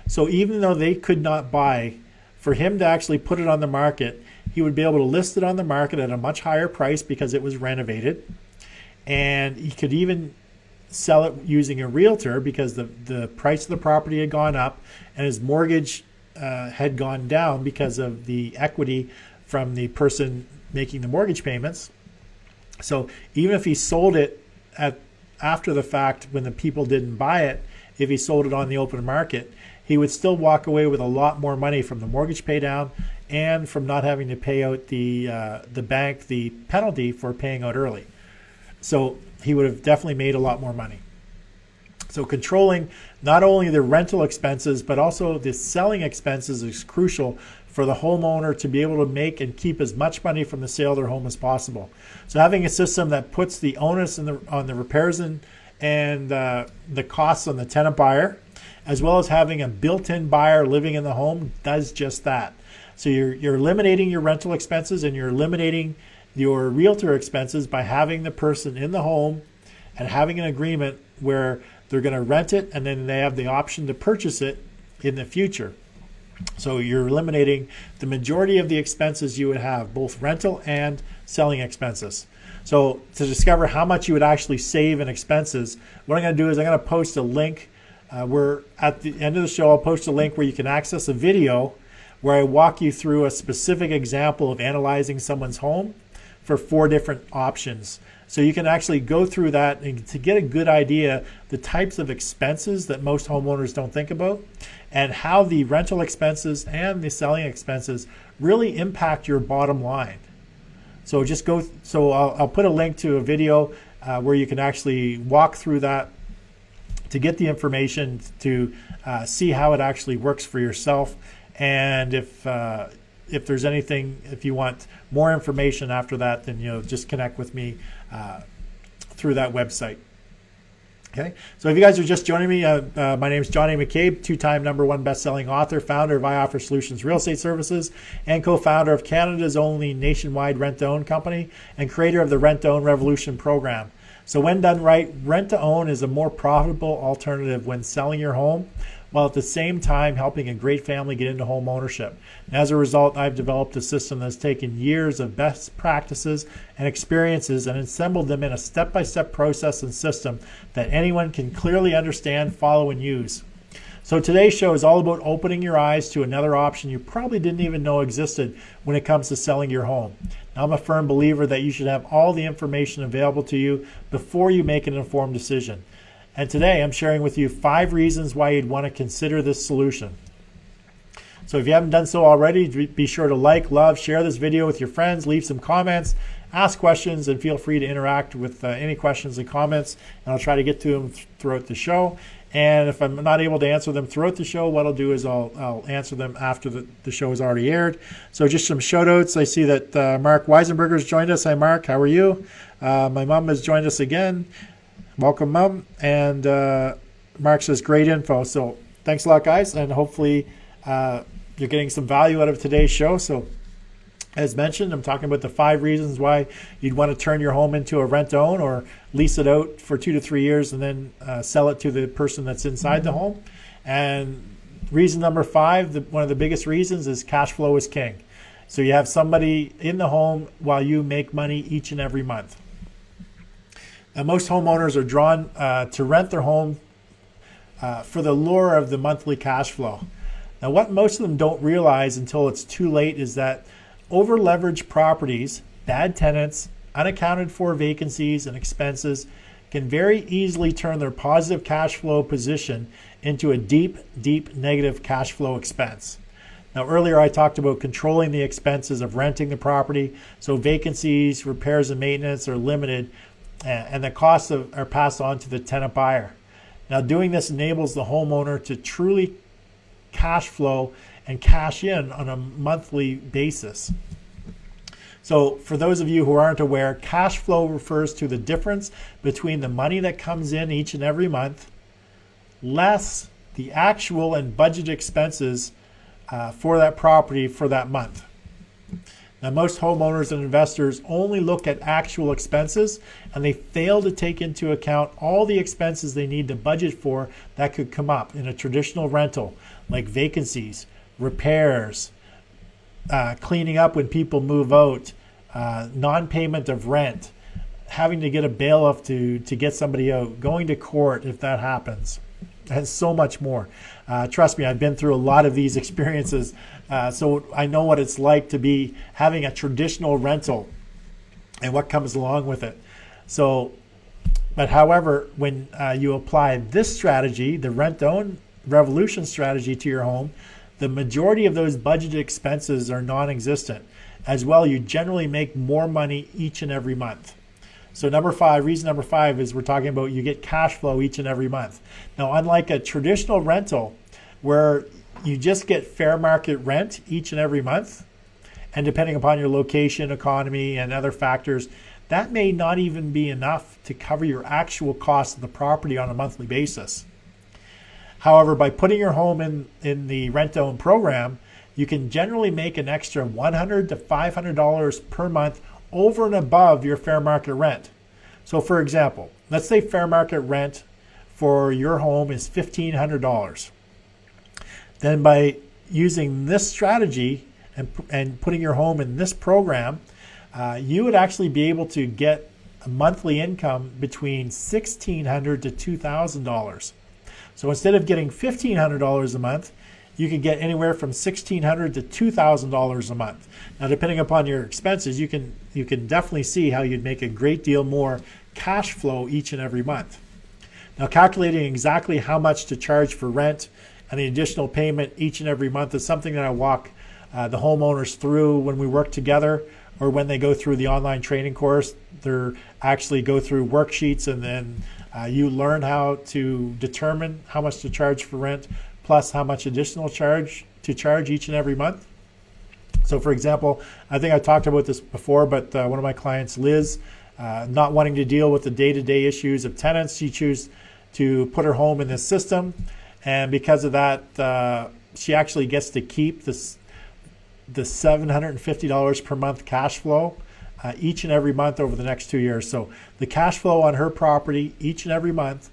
So even though they could not buy, for him to actually put it on the market, he would be able to list it on the market at a much higher price because it was renovated. And he could even sell it using a realtor because the price of the property had gone up and his mortgage had gone down because of the equity from the person making the mortgage payments. So even if he sold it after the fact when the people didn't buy it, if he sold it on the open market, he would still walk away with a lot more money from the mortgage pay down and from not having to pay out the bank the penalty for paying out early. So he would have definitely made a lot more money. So controlling not only the rental expenses, but also the selling expenses is crucial for the homeowner to be able to make and keep as much money from the sale of their home as possible. So having a system that puts the onus on the repairs and the costs on the tenant buyer, as well as having a built-in buyer living in the home, does just that. So you're eliminating your rental expenses and you're eliminating your realtor expenses by having the person in the home and having an agreement where they're going to rent it and then they have the option to purchase it in the future. So you're eliminating the majority of the expenses you would have, both rental and selling expenses. So to discover how much you would actually save in expenses, what I'm going to do is I'm going to post a link where at the end of the show, I'll post a link where you can access a video where I walk you through a specific example of analyzing someone's home for 4 different options. So you can actually go through that and to get a good idea the types of expenses that most homeowners don't think about and how the rental expenses and the selling expenses really impact your bottom line. So I'll put a link to a video where you can actually walk through that to get the information to see how it actually works for yourself. And if there's anything, if you want more information after that, then just connect with me through that website. Okay, so if you guys are just joining me, my name is Johnny McCabe, 2-time #1 best-selling author, founder of I Offer Solutions Real Estate Services, and co-founder of Canada's only nationwide rent-to-own company, and creator of the Rent-to-Own Revolution program. So when done right, rent-to-own is a more profitable alternative when selling your home, while at the same time helping a great family get into home ownership. And as a result, I've developed a system that's taken years of best practices and experiences and assembled them in a step-by-step process and system that anyone can clearly understand, follow, and use. So today's show is all about opening your eyes to another option you probably didn't even know existed when it comes to selling your home. Now, I'm a firm believer that you should have all the information available to you before you make an informed decision. And today I'm sharing with you 5 reasons why you'd want to consider this solution. So if you haven't done so already, be sure to like, love, share this video with your friends, leave some comments, ask questions, and feel free to interact with any questions and comments, and I'll try to get to them throughout the show. And if I'm not able to answer them throughout the show, what I'll do is I'll answer them after the show has already aired. So just some shout outs. I see that Mark Weisenberger has joined us. Hi Mark, how are you? My mom has joined us again. Welcome, Mom. And Mark says, great info. So thanks a lot, guys. And hopefully you're getting some value out of today's show. So as mentioned, I'm talking about the 5 reasons why you'd want to turn your home into a rent-to-own or lease it out for 2 to 3 years and then sell it to the person that's inside the home. And reason number 5, one of the biggest reasons, is cash flow is king. So you have somebody in the home while you make money each and every month. Now, most homeowners are drawn to rent their home for the lure of the monthly cash flow. Now, what most of them don't realize until it's too late is that over-leveraged properties, bad tenants, unaccounted for vacancies, and expenses can very easily turn their positive cash flow position into a deep, deep negative cash flow expense. Now, earlier I talked about controlling the expenses of renting the property, so vacancies, repairs, and maintenance are limited, and the costs are passed on to the tenant buyer. Now, doing this enables the homeowner to truly cash flow and cash in on a monthly basis. So for those of you who aren't aware, cash flow refers to the difference between the money that comes in each and every month less the actual and budget expenses for that property for that month. Now, most homeowners and investors only look at actual expenses, and they fail to take into account all the expenses they need to budget for that could come up in a traditional rental, like vacancies, repairs, cleaning up when people move out, non-payment of rent, having to get a bailiff to get somebody out, going to court if that happens, and so much more. Trust me, I've been through a lot of these experiences, so I know what it's like to be having a traditional rental and what comes along with it. So, but however, when you apply this strategy, the rent-own revolution strategy, to your home, the majority of those budgeted expenses are non-existent. As well, you generally make more money each and every month. So reason number five is we're talking about you get cash flow each and every month. Now, unlike a traditional rental where you just get fair market rent each and every month, and depending upon your location, economy, and other factors, that may not even be enough to cover your actual cost of the property on a monthly basis. However, by putting your home in the rent-own program, you can generally make an extra $100 to $500 per month over and above your fair market rent. So for example, let's say fair market rent for your home is $1,500. Then by using this strategy and putting your home in this program, you would actually be able to get a monthly income between $1,600 to $2,000. So instead of getting $1,500 a month, you could get anywhere from $1,600 to $2,000 a month. Now, depending upon your expenses, you can definitely see how you'd make a great deal more cash flow each and every month. Now, calculating exactly how much to charge for rent and the additional payment each and every month is something that I walk the homeowners through when we work together, or when they go through the online training course. They actually go through worksheets, and then you learn how to determine how much to charge for rent, plus how much additional charge to charge each and every month. So for example, I think I talked about this before, but one of my clients, Liz, not wanting to deal with the day-to-day issues of tenants, she chose to put her home in this system. And because of that, she actually gets to keep the $750 per month cash flow each and every month over the next 2 years. So the cash flow on her property each and every month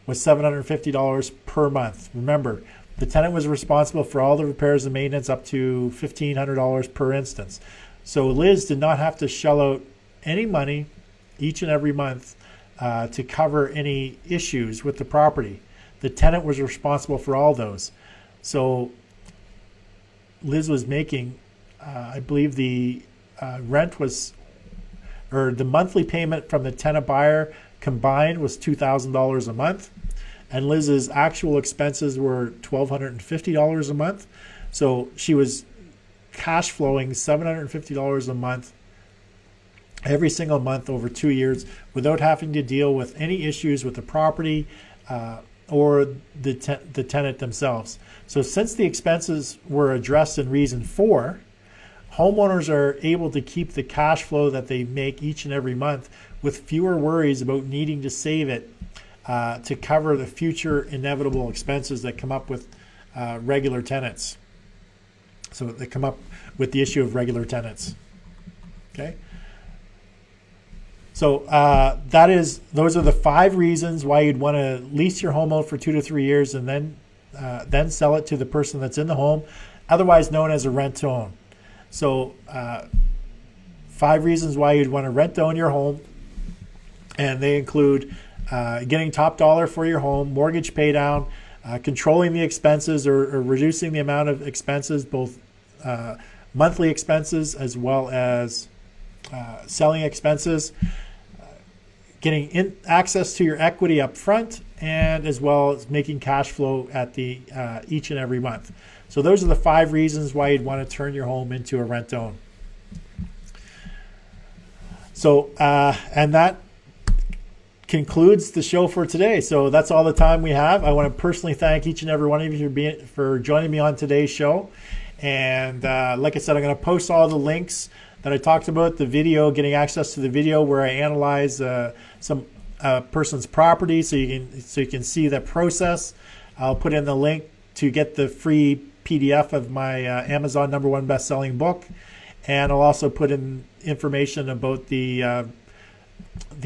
was $750 per month. Remember, the tenant was responsible for all the repairs and maintenance up to $1,500 per instance. So Liz did not have to shell out any money each and every month to cover any issues with the property. The tenant was responsible for all those. So Liz was making, I believe the rent was, or the monthly payment from the tenant buyer combined was $2,000 a month. And Liz's actual expenses were $1,250 a month. So she was cash flowing $750 a month every single month over 2 years without having to deal with any issues with the property or the tenant themselves. So since the expenses were addressed in reason 4, homeowners are able to keep the cash flow that they make each and every month with fewer worries about needing to save it to cover the future inevitable expenses that come up with regular tenants. So they come up with the issue of regular tenants. Okay. So those are the 5 reasons why you'd want to lease your home out for 2 to 3 years and then sell it to the person that's in the home, otherwise known as a rent-to-own. So 5 reasons why you'd want to rent-to-own your home, and they include getting top dollar for your home, mortgage pay down, controlling the expenses or reducing the amount of expenses, both monthly expenses as well as selling expenses, getting access to your equity up front, and as well as making cash flow at the each and every month. So those are the 5 reasons why you'd want to turn your home into a rent-own. So and that concludes the show for today. So that's all the time we have. I want to personally thank each and every one of you for joining me on today's show. And like I said, I'm going to post all the links that I talked about, the video, getting access to the video where I analyze some person's property, so you can see that process. I'll put in the link to get the free PDF of my Amazon #1 best-selling book, and I'll also put in information about the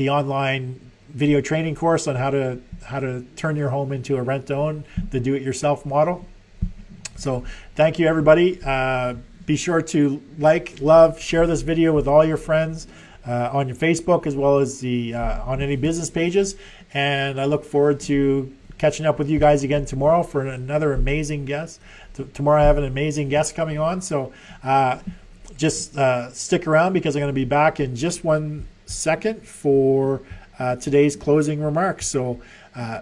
online video training course on how to turn your home into a rent-to-own, the do-it-yourself model. So thank you, everybody. Be sure to like, love, share this video with all your friends on your Facebook, as well as on any business pages. And I look forward to catching up with you guys again tomorrow for another amazing guest. Tomorrow I have an amazing guest coming on. So just stick around, because I'm going to be back in just 1 second for today's closing remarks. So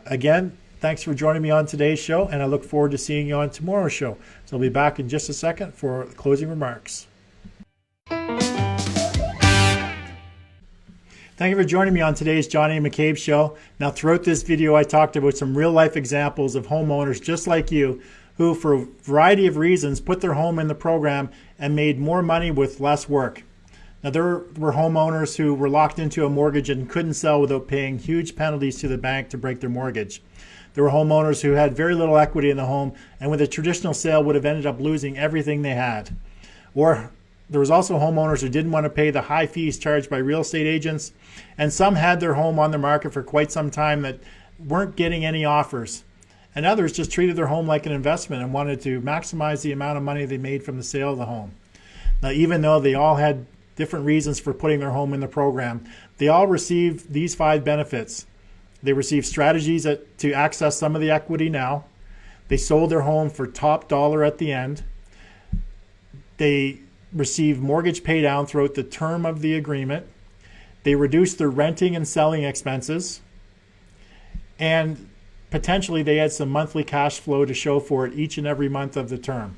again, thanks for joining me on today's show, and I look forward to seeing you on tomorrow's show. So I'll be back in just a second for closing remarks. Thank you for joining me on today's Johnny McCabe Show. Now, throughout this video, I talked about some real-life examples of homeowners just like you who, for a variety of reasons, put their home in the program and made more money with less work. Now, there were homeowners who were locked into a mortgage and couldn't sell without paying huge penalties to the bank to break their mortgage. There were homeowners who had very little equity in the home, and with a traditional sale would have ended up losing everything they had. Or there was also homeowners who didn't want to pay the high fees charged by real estate agents, and some had their home on the market for quite some time that weren't getting any offers. And others just treated their home like an investment and wanted to maximize the amount of money they made from the sale of the home. Now, even though they all had different reasons for putting their home in the program, they all received these 5 benefits. They received strategies to access some of the equity now. They sold their home for top dollar at the end. They received mortgage pay down throughout the term of the agreement. They reduced their renting and selling expenses. And potentially they had some monthly cash flow to show for it each and every month of the term.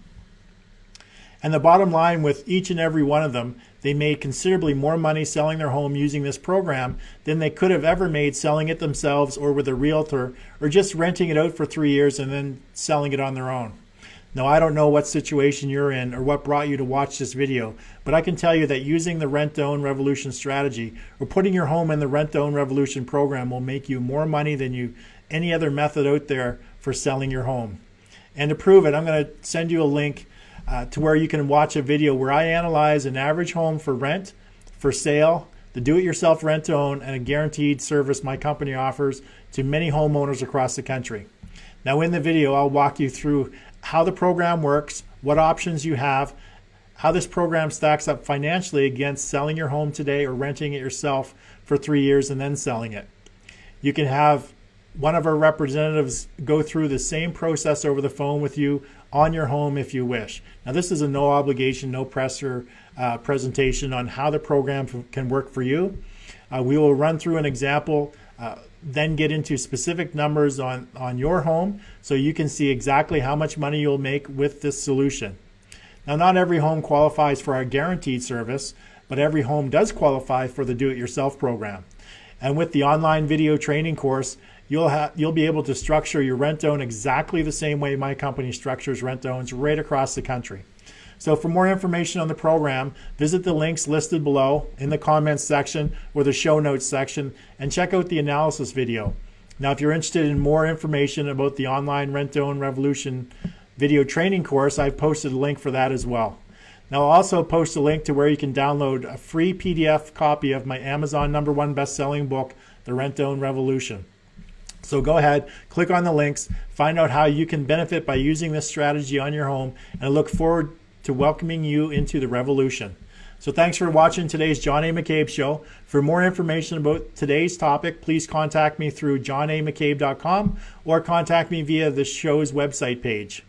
And the bottom line, with each and every one of them, they made considerably more money selling their home using this program than they could have ever made selling it themselves or with a realtor, or just renting it out for 3 years and then selling it on their own. Now, I don't know what situation you're in or what brought you to watch this video, but I can tell you that using the Rent-to-Own Revolution strategy, or putting your home in the Rent-to-Own Revolution program, will make you more money than any other method out there for selling your home. And to prove it, I'm going to send you a link to where you can watch a video where I analyze an average home for rent, for sale, the do-it-yourself rent-to-own, and a guaranteed service my company offers to many homeowners across the country. Now, in the video, I'll walk you through how the program works, what options you have, how this program stacks up financially against selling your home today or renting it yourself for 3 years and then selling it. You can have one of our representatives go through the same process over the phone with you on your home if you wish. Now, this is a no obligation, no pressure presentation on how the program can work for you. We will run through an example, then get into specific numbers on your home so you can see exactly how much money you'll make with this solution. Now, not every home qualifies for our guaranteed service, but every home does qualify for the do-it-yourself program. And with the online video training course, you'll be able to structure your rent-to-own exactly the same way my company structures rent-to-owns right across the country. So for more information on the program, visit the links listed below in the comments section or the show notes section, and check out the analysis video. Now, if you're interested in more information about the online Rent-to-Own Revolution video training course, I've posted a link for that as well. Now, I'll also post a link to where you can download a free PDF copy of my Amazon #1 best-selling book, The Rent-to-Own Revolution. So go ahead, click on the links, find out how you can benefit by using this strategy on your home, and I look forward to welcoming you into the revolution. So thanks for watching today's John A. McCabe Show. For more information about today's topic, please contact me through johnamccabe.com or contact me via the show's website page.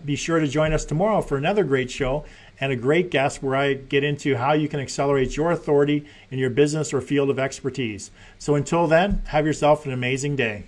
Be sure to join us tomorrow for another great show and a great guest where I get into how you can accelerate your authority in your business or field of expertise. So until then, have yourself an amazing day.